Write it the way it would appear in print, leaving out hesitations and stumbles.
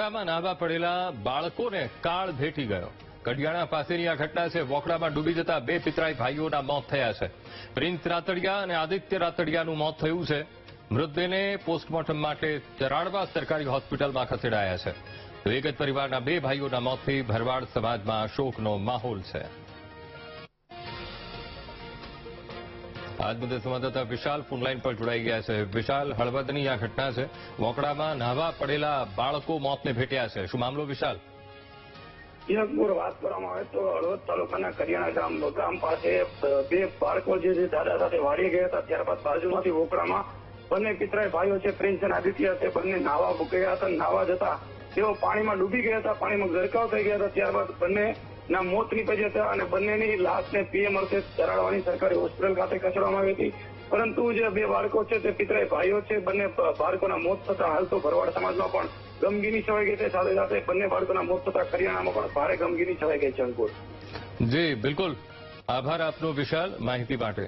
વોકડામાં નાહવા પડેલા બાળકોને કાળ ભેટી ગયો। કડિયાણા પાસેની આ ઘટના છે। વોકડામાં ડૂબી જતા બે પિતરાઈ ભાઈઓના મોત થયા છે। પ્રિન્સ રાતડિયા અને આદિત્ય રાતડિયાનું મોત થયું છે। મૃતદેહને પોસ્ટમોર્ટમ માટે ચરાડવા સરકારી હોસ્પિટલમાં ખસેડાયા છે। તો એક જ પરિવારના બે ભાઈઓના મોતથી ભરવાડ સમાજમાં શોકનો માહોલ છે। આજ મુદ્દે સંવાદદાતા વિશાલ ફોનલાઈન પર જોડાઈ ગયા છે। વિશાલ, હળવદની આ ઘટના છે। વોકડામાં નાહવા પડેલા બાળકો મોતને ભેટ્યા છે। શું મામલો વિશાલ? વાત કરવામાં આવે તો હળવદ તાલુકાના કરિયાણા ગામ પાસે બે બાળકો જે દાદા સાથે વાડી ગયા હતા, ત્યારબાદ બાજુમાંથી વોકડામાં બંને પિતરાઈ ભાઈઓ છે, પ્રિન્સ અને આદિત્ય છે, બંને નાહવા ગયા હતા। નાહવા જતા તેઓ પાણીમાં ડૂબી ગયા હતા, પાણીમાં ગરકાવ થઈ ગયા હતા। ત્યારબાદ બંનેના મોત નીપજ્યા હતા અને બંનેની લાશને પીએમ અર્થે ચરાડવાની સરકારી હોસ્પિટલ ખાતે ખસેડવામાં આવી હતી। પરંતુ જે બે બાળકો છે તે પિતરાઈ ભાઈઓ છે, બંને બાળકોના મોત થતા હાલ તો ભરવાડ સમાજમાં પણ ગમગીની છવાઈ ગઈ છે। સાથે સાથે બંને બાળકોના મોત થતા કરિયાણામાં પણ ભારે ગમગીની છવાઈ ગઈ છે। અંકુર જી બિલકુલ, આભાર આપનો વિશાલ માહિતી માટે।